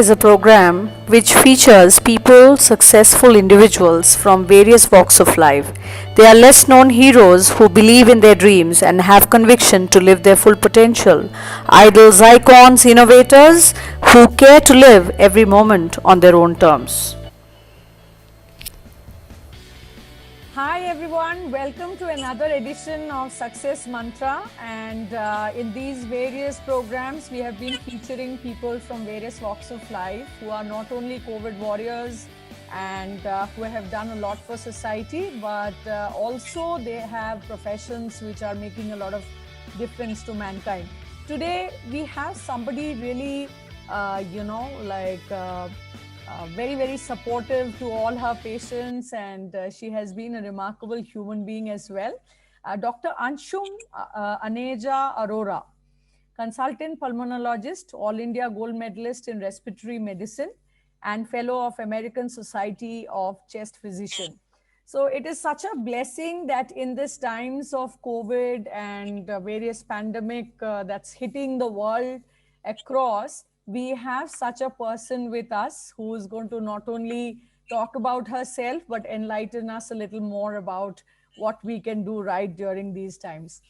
is a program which features people, successful individuals from various walks of life. They are less known heroes who believe in their dreams and have conviction to live their full potential. Idols, icons, innovators who care to live every moment on their own terms. Hi everyone, welcome to another edition of Success Mantra. And in these various programs, we have been featuring people from various walks of life who are not only COVID warriors and who have done a lot for society, but also they have professions which are making a lot of difference to mankind. Today, we have somebody really, very, very supportive to all her patients, and she has been a remarkable human being as well. Dr. Anshum Aneja Arora, consultant pulmonologist, All India gold medalist in respiratory medicine, and fellow of American Society of Chest Physician. So it is such a blessing that in these times of COVID and various pandemic that's hitting the world across, we have such a person with us who is going to not only talk about herself, but enlighten us a little more about what we can do right during these times.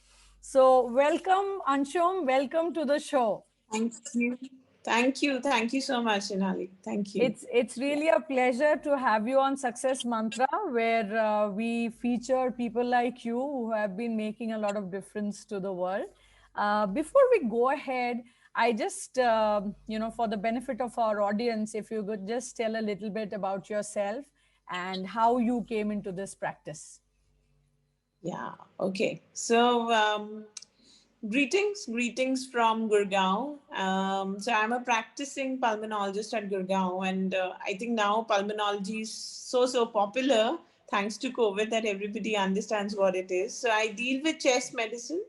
So welcome, Anshum. Welcome to the show. Thank you. Thank you. Thank you so much, Sonali. Thank you. It's really a pleasure to have you on Success Mantra, where we feature people like you who have been making a lot of difference to the world. Before we go ahead, I just, for the benefit of our audience, if you could just tell a little bit about yourself and how you came into this practice. Yeah. Okay. So, greetings from Gurgaon. So I'm a practicing pulmonologist at Gurgaon, and I think now pulmonology is so popular thanks to COVID that everybody understands what it is. So I deal with chest medicine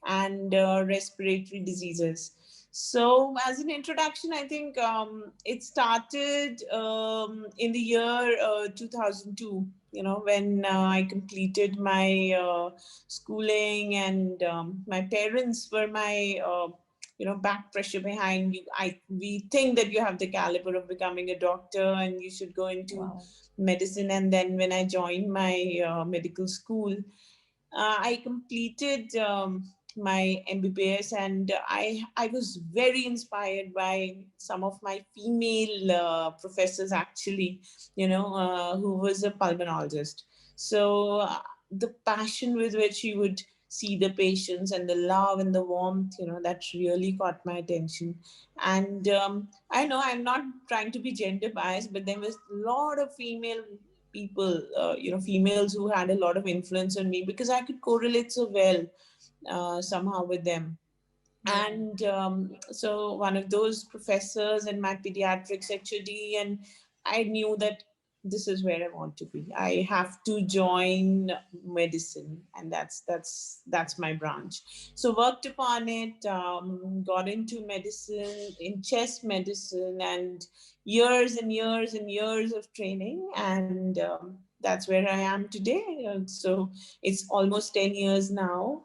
and respiratory diseases. So, as an introduction, I think it started in the year 2002. When I completed my schooling, and my parents were my back pressure behind you. We think that you have the caliber of becoming a doctor and you should go into medicine. And then when I joined my medical school, I completed my MBBS, and I was very inspired by some of my female professors, actually, who was a pulmonologist. So the passion with which he would see the patients, and the love and the warmth, that really caught my attention. And I know I'm not trying to be gender biased, but there was a lot of female people, females who had a lot of influence on me because I could correlate so well somehow with them. And so one of those professors in my pediatrics HOD, and I knew that this is where I want to be. I have to join medicine, and that's my branch. So worked upon it, got into medicine, in chest medicine, and years and years and years of training, and that's where I am today. So it's almost 10 years now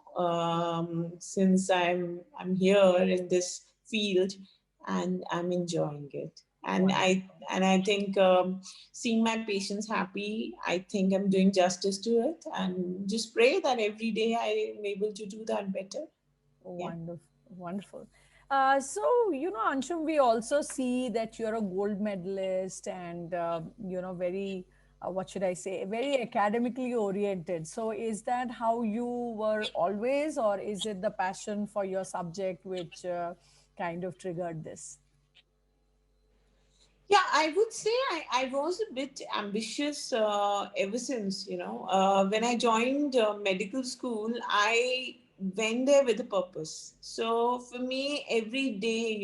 since I'm here in this field, and I'm enjoying it. And I think seeing my patients happy, I think I'm doing justice to it, and just pray that every day I am able to do that better. Yeah. Wonderful, wonderful. So, Anshum, we also see that you're a gold medalist and, very, what should I say, very academically oriented. So, is that how you were always, or is it the passion for your subject which kind of triggered this? Yeah, I would say I was a bit ambitious ever since, when I joined medical school, I went there with a purpose. So for me, every day,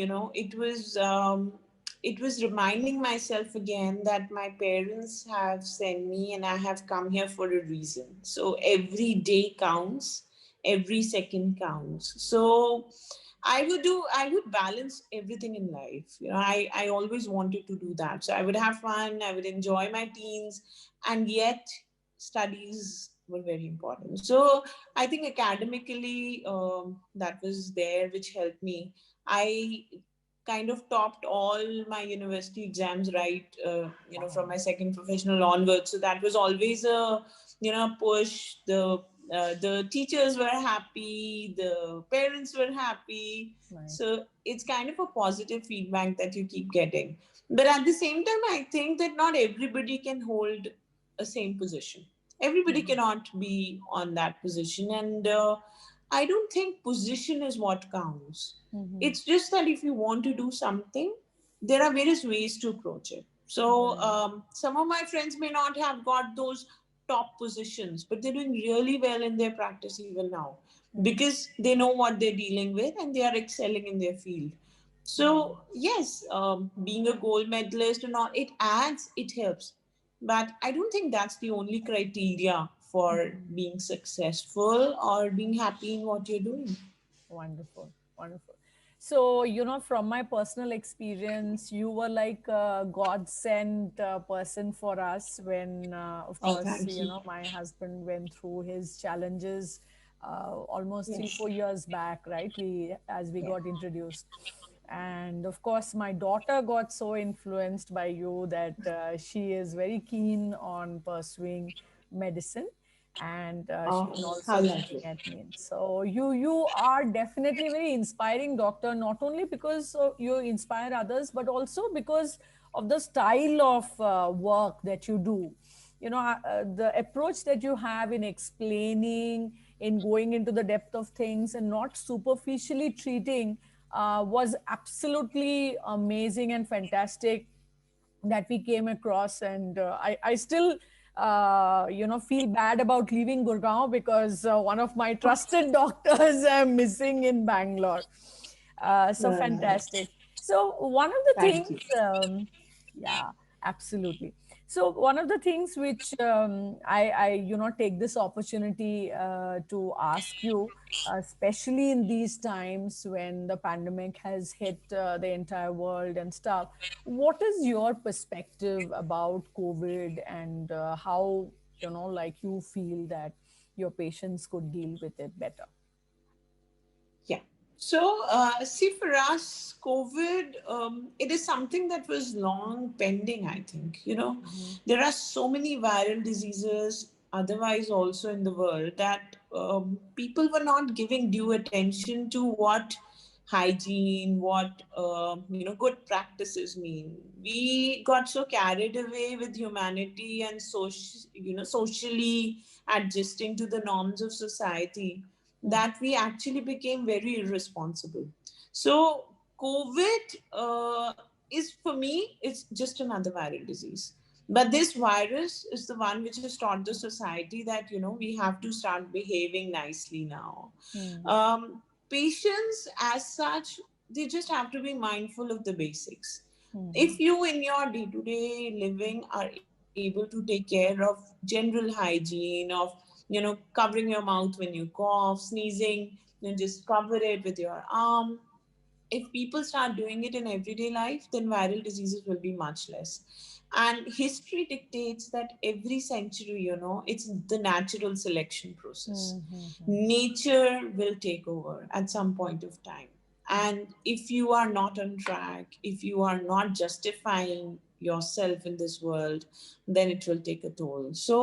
it was reminding myself again that my parents have sent me and I have come here for a reason. So every day counts, every second counts. So I would balance everything in life. I always wanted to do that. So I would have fun, I would enjoy my teens, and yet studies were very important. So I think academically, that was there, which helped me. I kind of topped all my university exams, right? From Wow. my second professional onwards. So that was always a, push. The teachers were happy, the parents were happy. Nice. So it's kind of a positive feedback that you keep getting. But at the same time, I think that not everybody can hold a same position. Everybody Mhm. cannot be on that position. And I don't think position is what counts. Mhm. It's just that if you want to do something, there are various ways to approach it. So Right. some of my friends may not have got those top positions, but they're doing really well in their practice even now Mhm. because they know what they're dealing with and they are excelling in their field. Right. So yes, being a gold medalist and all, it adds, it helps, but I don't think that's the only criteria for Mhm. being successful or being happy in what you're doing. Wonderful, wonderful. So, from my personal experience, you were like a God sent person for us when, of Oh, course, thank you. my husband went through his challenges almost three, Yes. 4 years back, right? As we Yeah. got introduced. And of course, my daughter got so influenced by you that she is very keen on pursuing medicine, and she's Oh, also how looking lovely. at me. So you are definitely very inspiring, doctor. Not only because you inspire others, but also because of the style of work that you do. The approach that you have in explaining, in going into the depth of things, and not superficially treating was absolutely amazing and fantastic that we came across. And I still feel bad about leaving Gurgaon because one of my trusted doctors are missing in Bangalore. So Uh, fantastic. So one of the Thank things, you. yeah, absolutely. So one of the things which I take this opportunity to ask you, especially in these times when the pandemic has hit the entire world and stuff, what is your perspective about COVID, and how, like, you feel that your patients could deal with it better? Yeah. So, see, for us, COVID, it is something that was long pending, I think. Mhm. There are so many viral diseases otherwise also in the world that people were not giving due attention to what hygiene, what, good practices mean. We got so carried away with humanity and socially adjusting to the norms of society Mhm. that we actually became very irresponsible. So, COVID is for me, it's just another viral disease. But this virus is the one which has taught the society that, we have to start behaving nicely now. Mhm. Um, Patients, as such, they just have to be mindful of the basics. If Mhm. you in your day-to-day living are able to take care of general hygiene of covering your mouth when you cough, sneezing, just cover it with your arm. If people start doing it in everyday life, then viral diseases will be much less. And history dictates that every century, it's the natural selection process. Mhm. Nature will take over at some point of time. Mhm. And if you are not on track, if you are not justifying yourself in this world, then it will take a toll. So,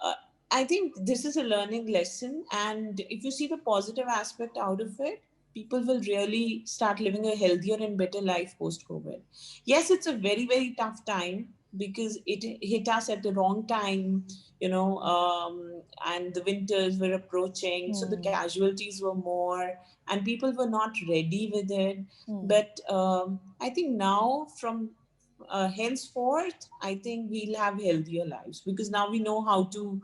uh, I think this is a learning lesson. And if you see the positive aspect out of it, people will really start living a healthier and better life post COVID. Yes, it's a very, very tough time because it hit us at the wrong time, and the winters were approaching. So the Mhm. casualties were more and people were not ready with it. Mhm. But I think now, from henceforth, I think we'll have healthier lives because now we know how to,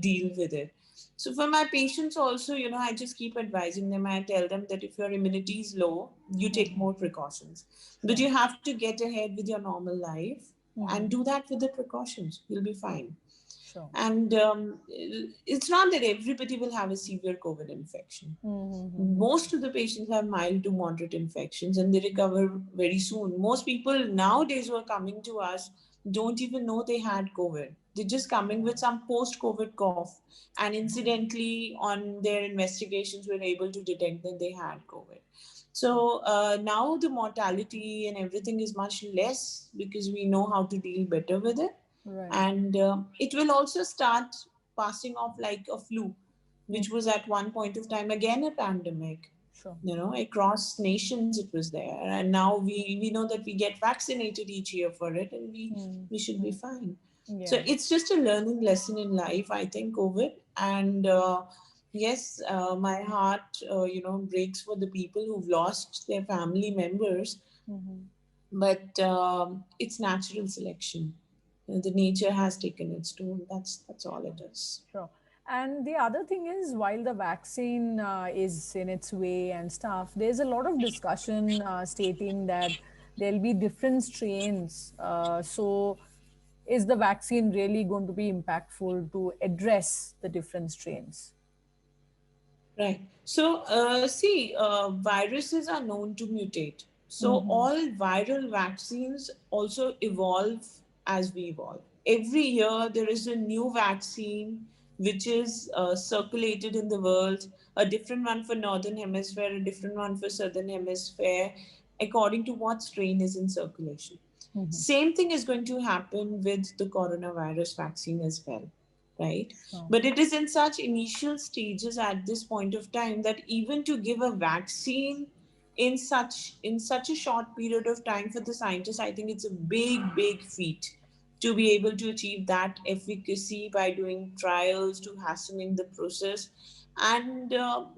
deal with it. So for my patients also, I just keep advising them. I tell them that if your immunity is low, you take Mhm. more precautions. But Sure. you have to get ahead with your normal life and Mhm. do that with the precautions. You'll be fine. Sure. And it's not that everybody will have a severe COVID infection. Mhm. Most of the patients have mild to moderate infections and they recover very soon. Most people nowadays who are coming to us don't even know they had COVID. They're just coming with some post COVID cough. And incidentally, on their investigations, we're able to detect that they had COVID. So now the mortality and everything is much less because we know how to deal better with it. Right. And it will also start passing off like a flu, Mm. which was at one point of time again a pandemic. Sure. Across nations it was there, and now we know that we get vaccinated each year for it, and we Mm. we should be Mm. fine. So Yeah. it's just a learning lesson in life, I think, COVID. And yes, my heart, breaks for the people who've lost their family members. Hmm. But it's natural selection. The nature has taken its toll. That's all Sure. it is. Sure. And the other thing is, while the vaccine is in its way and stuff, there's a lot of discussion stating that there'll be different strains. So, is the vaccine really going to be impactful to address the different strains? Right. So, see, viruses are known to mutate. So, Mm-hmm. all viral vaccines also evolve as we evolve. Every year, there is a new vaccine which is circulated in the world, a different one for Northern Hemisphere, a different one for Southern Hemisphere, according to what strain is in circulation. Mm-hmm. Same thing is going to happen with the coronavirus vaccine as well, right? Sure. But it is in such initial stages at this point of time that even to give a vaccine in such a short period of time for the scientists, I think it's a big feat to be able to achieve that efficacy by doing trials, to hastening the process. And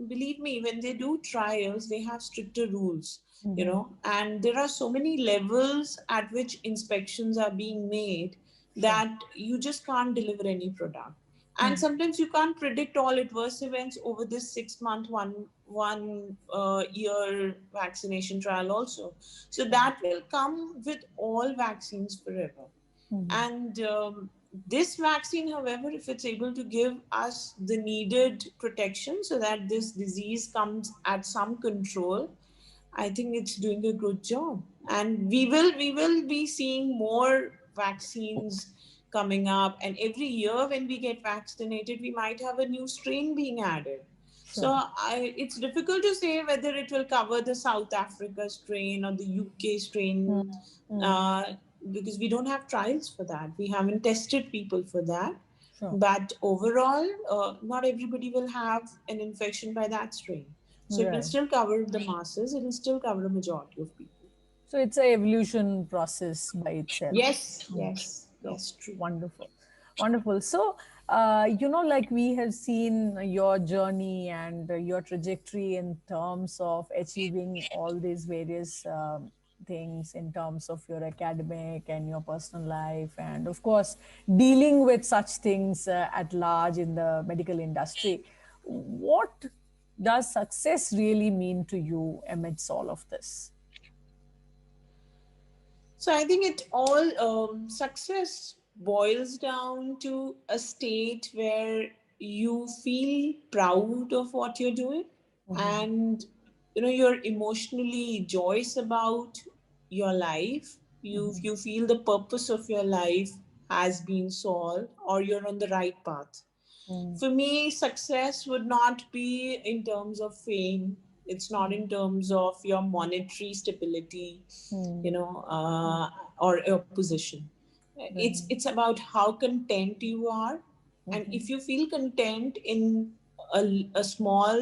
believe me, when they do trials, they have stricter rules, Mm-hmm. and there are so many levels at which inspections are being made Sure. that you just can't deliver any product. And Mm. sometimes you can't predict all adverse events over this 6 month, one year vaccination trial also. So Sure. that will come with all vaccines forever. Mm-hmm. And this vaccine, however, if it's able to give us the needed protection so that this disease comes at some control, I think it's doing a good job. And we will be seeing more vaccines coming up. And every year when we get vaccinated, we might have a new strain being added. So Sure. it's difficult to say whether it will cover the South Africa strain or the UK strain, Mm. Mm. uh, because we don't have trials for that. We haven't tested people for that. Sure. But overall, not everybody will have an infection by that strain. So it will Right. still cover the masses, it will still cover a majority of people. So it's a evolution process by itself. Yes, Mm. yes, Sure. yes, true. Wonderful. Wonderful. So, like we have seen your journey and your trajectory in terms of achieving all these various things in terms of your academic and your personal life, and of course, dealing with such things at large in the medical industry. What does success really mean to you amidst all of this? So I think it all success boils down to a state where you feel proud of what you're doing, Mhm. and you're emotionally joyous about your life. You feel the purpose of your life has been solved, or you're on the right path. Mhm. For me, success would not be in terms of fame. It's not in terms of your monetary stability, Mhm. you know, uh, or your position. It's Right. about how content you are, and Mhm. if you feel content in a small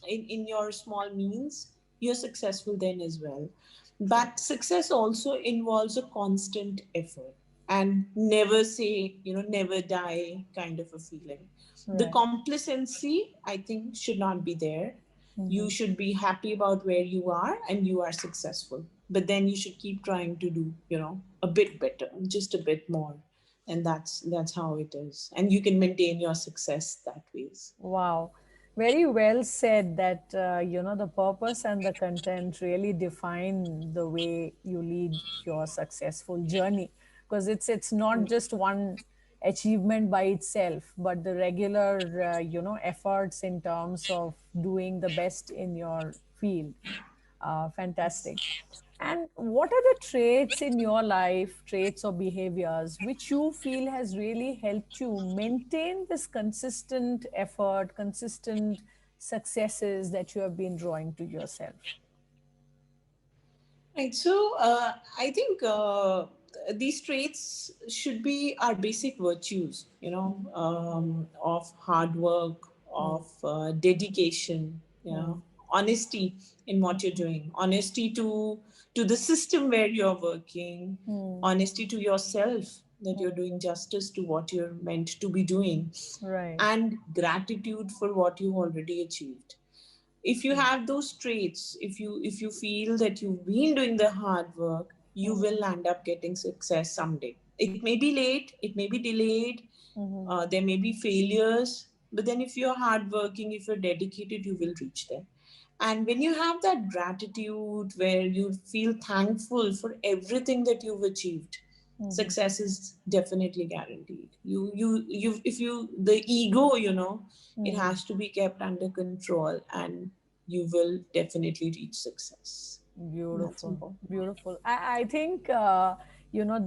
in your small means, you're successful then as well. Sure. But success also involves a constant effort, and never say, never die kind of a feeling. The Right. complacency, I think, should not be there. You Mhm. should be happy about where you are and you are successful. But then you should keep trying to do, a bit better, just a bit more. And that's how it is. And you can maintain your success that ways. Wow. Very well said that, the purpose and the content really define the way you lead your successful journey. Because it's not just one achievement by itself, but the regular, efforts in terms of doing the best in your field. Fantastic. And what are the traits in your life, traits or behaviors, which you feel has really helped you maintain this consistent effort, consistent, successes that you have been drawing to yourself? Right. So I think these traits should be our basic virtues, of hard work, Mm, of dedication, mm, honesty in what you're doing, honesty to the system where you're working, mm, honesty to yourself that you're mm. doing justice to what you're meant to be doing, Right. and gratitude for what you've already achieved. If you Mm, have those traits, if you feel that you've been doing the hard work, you mm, will end up getting success someday. It may be late, it may be delayed, mhm, there may be failures, but then if you're hardworking, if you're dedicated, you will reach there. And when you have that gratitude where you feel thankful for everything that you've achieved, mhm, success is definitely guaranteed. You if you the ego, it mm. has to be kept under control, and you will definitely reach success. That's Beautiful, important. beautiful. I think,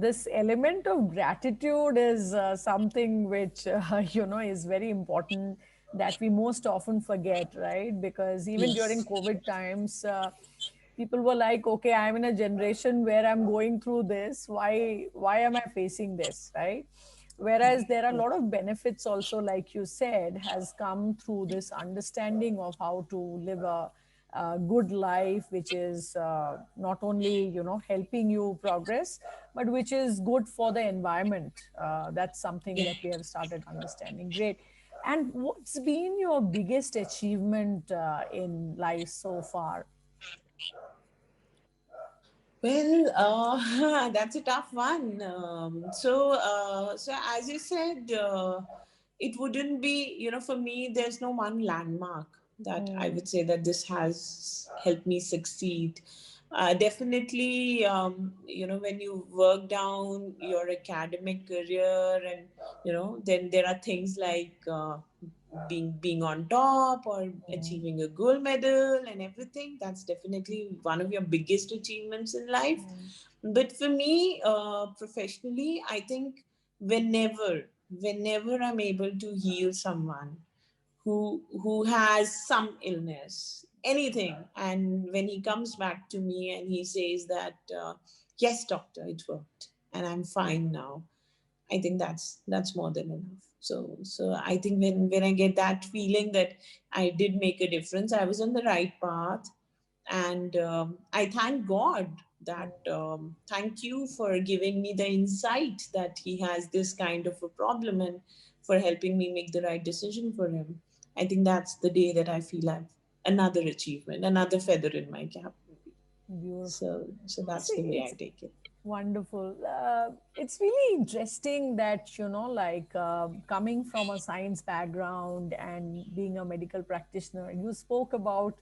this element of gratitude is something which, is very important that we most often forget, right? Because even during Yes. COVID times, people were like, okay, I'm in a generation where I'm going through this. Why am I facing this, right? Whereas there are a lot of benefits also, like you said, has come through this understanding of how to live a good life, which is not only helping you progress, but which is good for the environment. That's something Yeah. that we have started understanding. Great. And what's been your biggest achievement in life so far? Well, that's a tough one. So as you said, it wouldn't be, for me, there's no one landmark that I Mm, would say that this has helped me succeed. Definitely, when you work down your academic career, and, then there are things like being on top or mm, achieving a gold medal and everything. That's definitely one of your biggest achievements in life. mm, But for me, professionally, I think whenever I'm able to heal someone who has some illness, anything, and when he comes back to me and he says that, yes, doctor, it worked and I'm fine now, I think that's more than enough. So I think when I get that feeling that I did make a difference, I was on the right path, and I thank God that, thank you for giving me the insight that he has this kind of a problem, and for helping me make the right decision for him. I think that's the day that I feel I've another achievement, another feather in my cap. beautiful. So that's See, the way I it's take it. wonderful. It's really interesting that, like coming from a science background and being a medical practitioner, you spoke about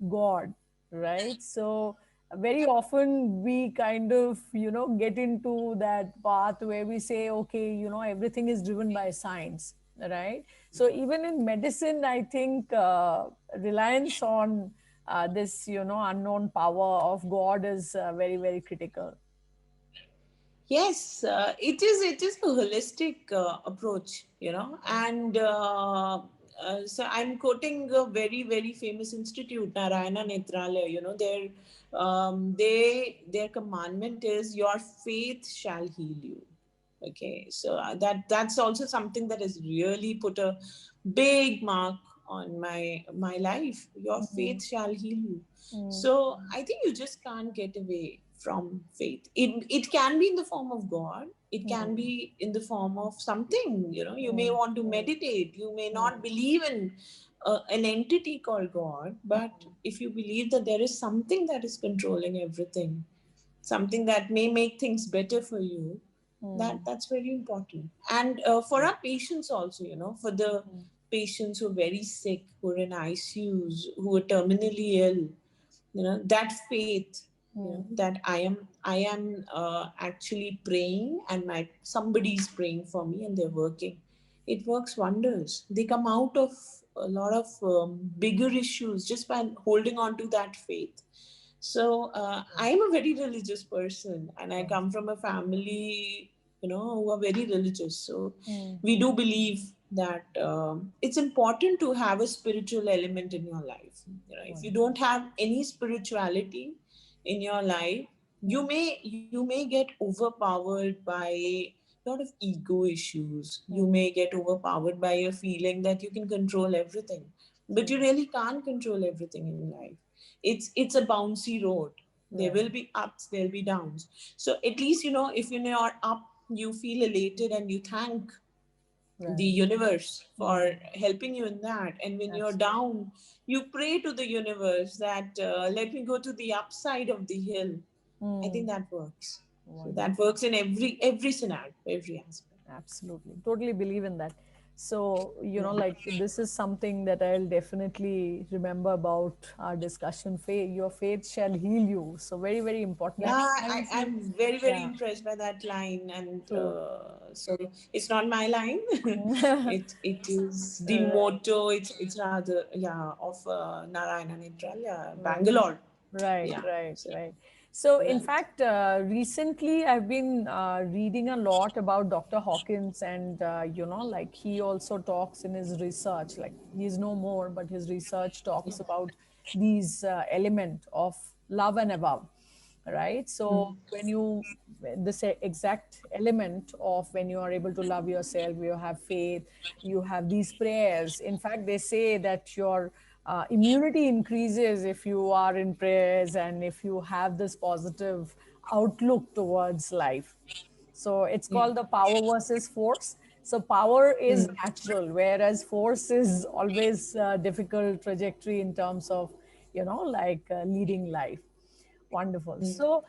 God, right? So, very often we kind of, get into that path where we say, okay, everything is driven by science, right? So, even in medicine, I think reliance on this, unknown power of God is very, very critical. Yes, it is. It is a holistic approach, and so I'm quoting a very very famous institute, Narayana Netralaya. Their commandment is your faith shall heal you. Okay, so that's also something that has really put a big mark on my life. Your Mm, faith shall heal you. mm, So I think you just can't get away from faith. It can be in the form of God. It can mm, be in the form of something. You may mm, want to meditate. You may mm, not believe in an entity called God, but if you believe that there is something that is controlling everything, something that may make things better for you, mm, that's very important. And for our patients also, for the mm, patients who are very sick, who are in ICUs, who are terminally ill, that faith, mm, that I am actually praying, and my somebody's praying for me and they're working, it works wonders. They come out of a lot of bigger issues just by holding on to that faith. So I'm a very religious person, and I come from a family, who are very religious. So mm, we do believe that it's important to have a spiritual element in your life. If you don't have any spirituality in your life, you may get overpowered by a lot of ego issues. You may get overpowered by a feeling that you can control everything, but you really can't control everything in life. It's a bouncy road. There will be ups, there'll be downs. So at least, if you're up, you feel elated and you thank the Right. universe for helping you in that. And when you're Absolutely. down, you pray to the universe that let me go to the upside of the hill. I think Mm. that works. So Wonderful. that works in every scenario, every aspect. Absolutely. Totally believe in that. So, Yeah. like this is something that I'll definitely remember about our discussion. Faith, your faith shall heal you. So, very, very important. Yeah, And I see, I'm very, very yeah, impressed by that line. And true. so it's not my line. It is the Right, motto. It's rather, yeah, of Narayana Nitralya, right. Bangalore. Right, Yeah. right, So, right. So, in right. fact, recently I've been reading a lot about Dr. Hawkins, and like he also talks in his research. Like he's no more, but his research talks about these element of love and above, right? So when you this exact element of when you are able to love yourself, you have faith, you have these prayers. In fact, they say that your immunity increases if you are in prayers and if you have this positive outlook towards life. So it's Yeah. called the power versus force. So power is natural, whereas force is always a difficult trajectory in terms of, like leading life. Wonderful. So,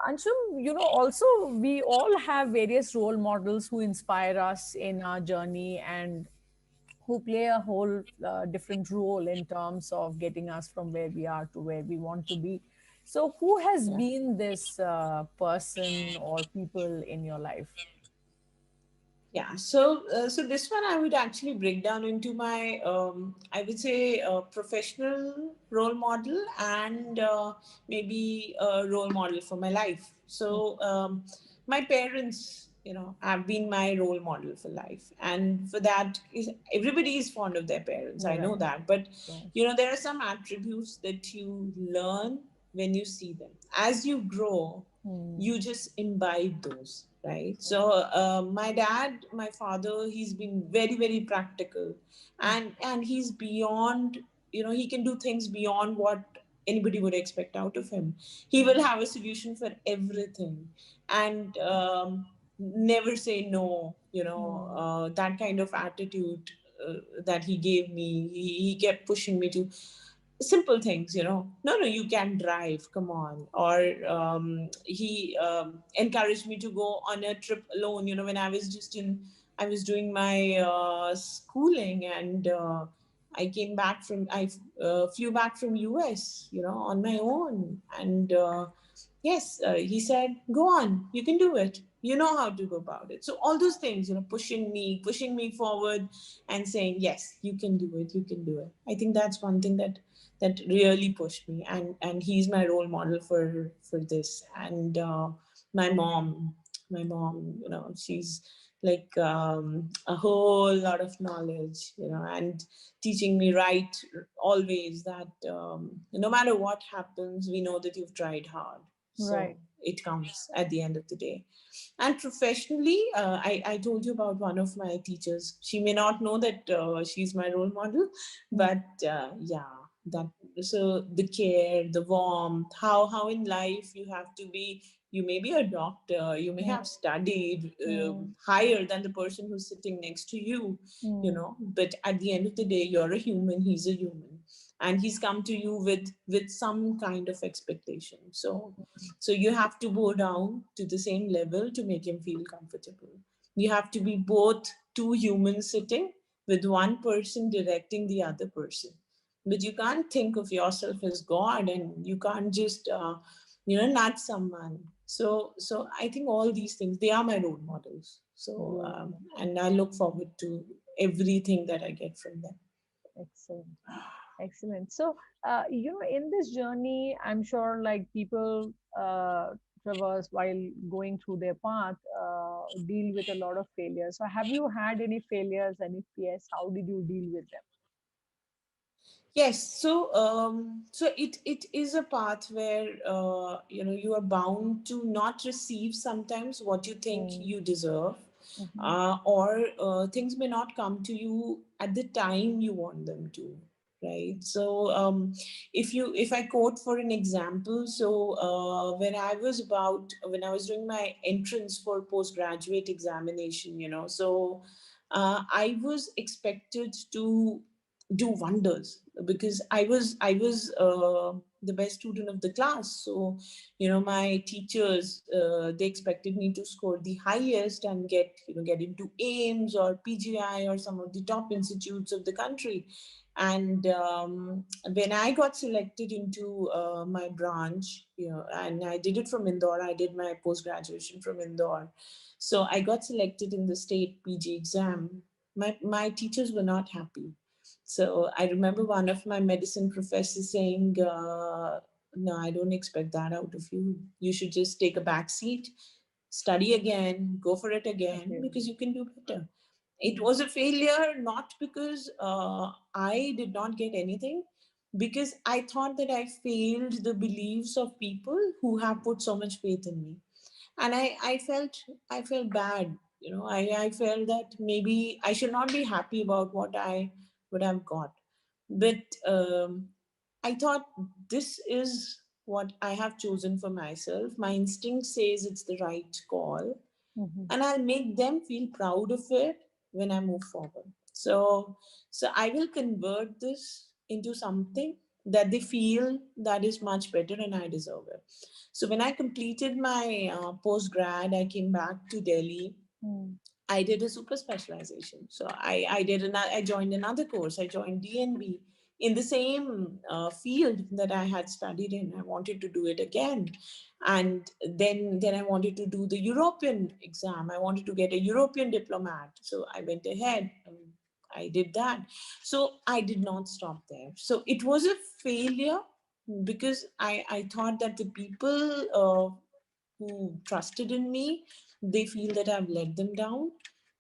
Anshum, also we all have various role models who inspire us in our journey and who play a whole different role in terms of getting us from where we are to where we want to be. So, who has Yeah. been this person or people in your life? Yeah, so this one I would actually break down into my, I would say, professional role model and maybe a role model for my life. So my parents, have been my role model for life, and for that, everybody is fond of their parents. I know Right. that, but So, there are some attributes that you learn when you see them. As you grow, hmm, you just imbibe those, right? So my dad, my father, he's been very, very practical, and he's beyond, he can do things beyond what anybody would expect out of him. He will have a solution for everything, and never say no, hmm, that kind of attitude that he gave me. He kept pushing me to simple things, no, you can drive, come on. Or he encouraged me to go on a trip alone, when I was doing my schooling, and I flew back from US, on my own. And yes, he said, go on, you can do it, you know how to go about it. So all those things, pushing me forward, and saying, yes, you can do it, you can do it. I think that's one thing that really pushed me, and he's my role model for this. And my mom my mom, she's like a whole lot of knowledge, and teaching me right always, that no matter what happens, we know that you've tried hard, right. so it counts at the end of the day. And professionally, I told you about one of my teachers. She may not know that she's my role model, Hmm, but yeah, that, so the care, the warmth, how in life you have to be. You may be a doctor, you may hmm, have studied hmm, higher than the person who's sitting next to you, hmm, but at the end of the day, you're a human, he's a human, and he's come to you with some kind of expectation. So you have to go down to the same level to make him feel comfortable. You have to be both two humans sitting with one person directing the other person. But you can't think of yourself as God, and you can't just nudge someone. So I think all these things, they are my role models. So wonderful. and I look forward to everything that I get from them. Excellent. Excellent. So, in this journey, I'm sure like people of us, while going through their path, deal with a lot of failures. So have you had any failures, and if yes, how did you deal with them? Yes, so it is a path where you are bound to not receive sometimes what you think Mm, you deserve, mhm, or things may not come to you at the time you want them to, right? So if I quote for an example, so when I was doing my entrance for postgraduate examination, so I was expected to do wonders because I was the best student of the class. So my teachers, they expected me to score the highest and get into AIMS or PGI or some of the top institutes of the country. And when I got selected into my branch, and I did it from Indore, I did my post graduation from Indore. So I got selected in the state PG exam. My teachers were not happy. So I remember one of my medicine professors saying, "No, I don't expect that out of you. You should just take a back seat, study again, go for it again, okay. because you can do better." It Mm, was a failure not because I did not get anything, because I thought that I failed the beliefs of people who have put so much faith in me. And I felt bad. I felt that maybe I should not be happy about what I would have got. But I thought, this is what I have chosen for myself. My instinct says it's the right call, mhm, and I'll make them feel proud of it when I move forward. So I will convert this into something that they feel that is much better and I deserve it. So when I completed my post grad, I came back to Delhi. mm, I did a super specialization. So I joined another course. I joined DNB in the same field that I had studied in. I wanted to do it again, and then I wanted to do the European exam. I wanted to get a European diplomat. So I went ahead. I did that. So I did not stop there. So it was a failure because I thought that the people who trusted in me, they feel that I've let them down.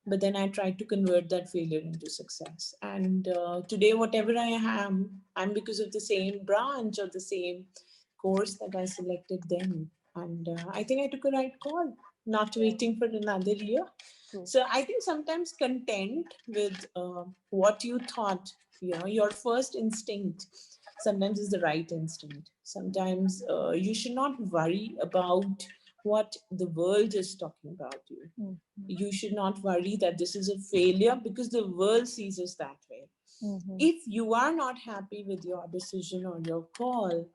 But then I tried to convert that failure into success. And today, whatever I am, I'm because of the same branch or the same course that I selected then. And I think I took a right call, not waiting for another year. true. So I think sometimes content with what you thought, your first instinct sometimes is the right instinct. Sometimes you should not worry about what the world is talking about you. Mm, mm, You should not worry that this is a failure because the world sees us that way. mhm, If you are not happy with your decision or your call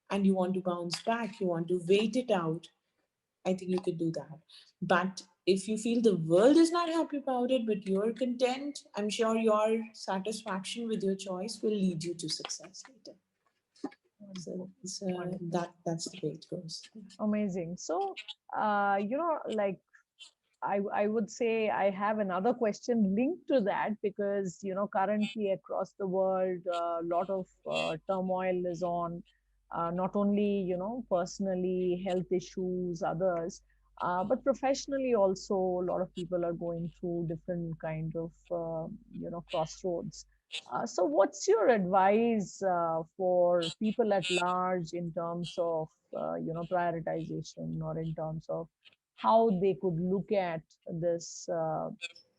and you want to bounce back, you want to wait it out, I think you could do that. But if you feel the world is not happy about it, but you're content, I'm sure your satisfaction with your choice will lead you to success later. So, wonderful. so Wonderful. that's the way it goes. Amazing. So, like I would say I have another question linked to that, because currently across the world a lot of turmoil is on, not only personally health issues, others, but professionally also a lot of people are going through different kind of crossroads. So what's your advice for people at large in terms of prioritization, or in terms of how they could look at this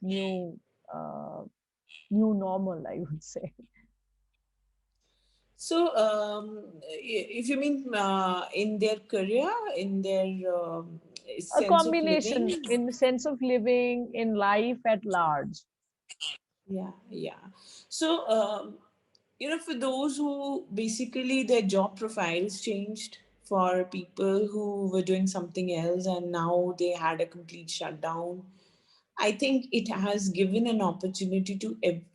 new uh, new normal, I would say. So, if you mean in their career, in their A sense of combination living, in the sense of living, in life at large. yeah. So, for those who basically their job profiles changed, for people who were doing something else and now they had a complete shutdown, I think it has given an opportunity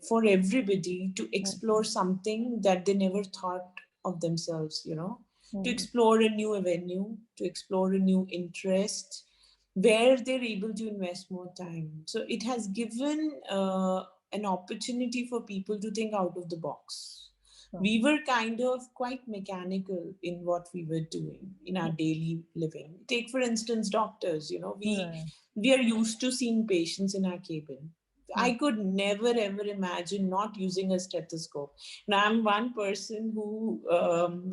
for everybody to explore Mhm, something that they never thought of themselves, to mhm, explore a new avenue, to explore a new interest where they're able to invest more time. So it has given an opportunity for people to think out of the box. Sure. We were kind of quite mechanical in what we were doing in our daily living. Take, for instance, doctors. Right. We are used to seeing patients in our cabin. Hmm. I could never ever imagine not using a stethoscope. Now, I'm one person who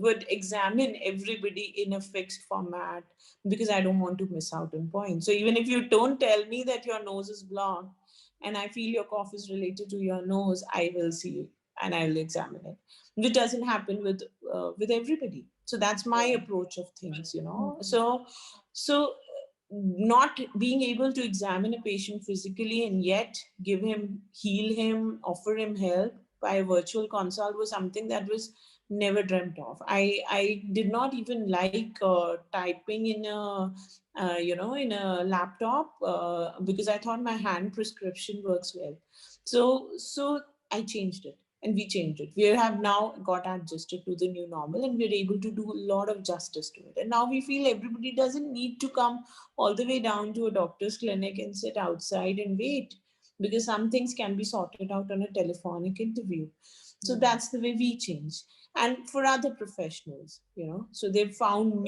would examine everybody in a fixed format because I don't want to miss out on points. So even if you don't tell me that your nose is blocked and I feel your cough is related to your nose, I will see it and I will examine it. Which doesn't happen with everybody. So that's my Right. approach of things. Hmm. So not being able to examine a patient physically and yet give him, heal him, offer him help by a virtual consult was something that was never dreamt of. I did not even like typing in a in a laptop because I thought my hand prescription works well. So I changed it, and we changed it. We have now got adjusted to the new normal, and we're able to do a lot of justice to it. And now we feel everybody doesn't need to come all the way down to a doctor's clinic and sit outside and wait, because some things can be sorted out on a telephonic interview. So Hmm. that's the way we change. And for other professionals, so they've found Right.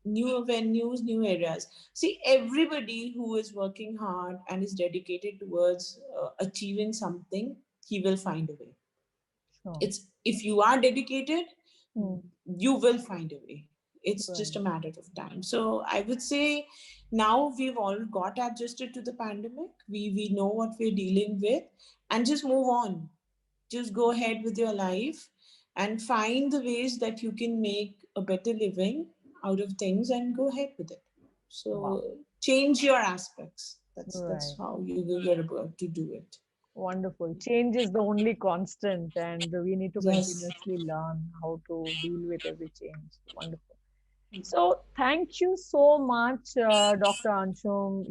new venues, new areas. See, everybody who is working hard and is dedicated towards achieving something, he will find a way. Sure. It's, if you are dedicated, Hmm. you will find a way. It's just a Right. matter of time. So I would say now we've all got adjusted to the pandemic. We know what we're dealing with, and just move on. Just go ahead with your life and find the ways that you can make a better living out of things and go ahead with it. Wow. So change your aspects. That's Right. how you're about to do it. Wonderful. Change is the only constant, and we need to Yes. continuously learn how to deal with every change. Wonderful. So, thank you so much, Dr. Anshum,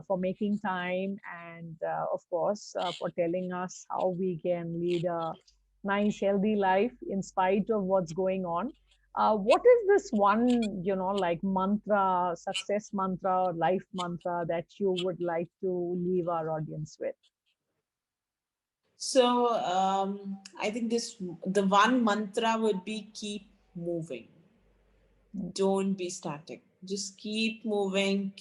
for making time and, of course, for telling us how we can lead a nice, healthy life in spite of what's going on. What is this one, mantra, success mantra, or life mantra that you would like to leave our audience with? So I think the one mantra would be keep moving. Don't be static. Just keep moving,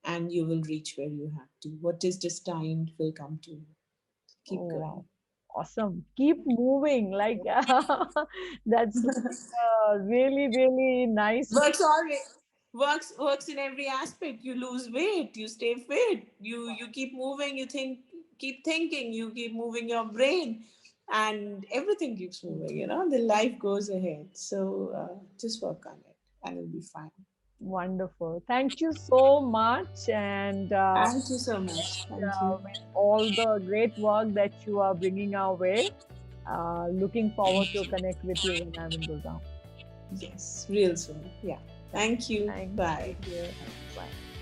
and you will reach where you have to. What is destined will come to you. Keep Oh, wow. going. Awesome. Keep moving. That's really, really nice. Works always, works in every aspect. You lose weight, you stay fit, you keep moving, you keep thinking, you keep moving your brain, and everything keeps moving. The life goes ahead. So just work on it, and it'll be fine. Wonderful. Thank you so much. And Thank you so much. Thank you. with all the great work that you are bringing our way, looking forward to connect with you when I'm in Gurgaon. Yes, real soon. Yeah. Thank you. Thanks. Bye. Take care. Bye.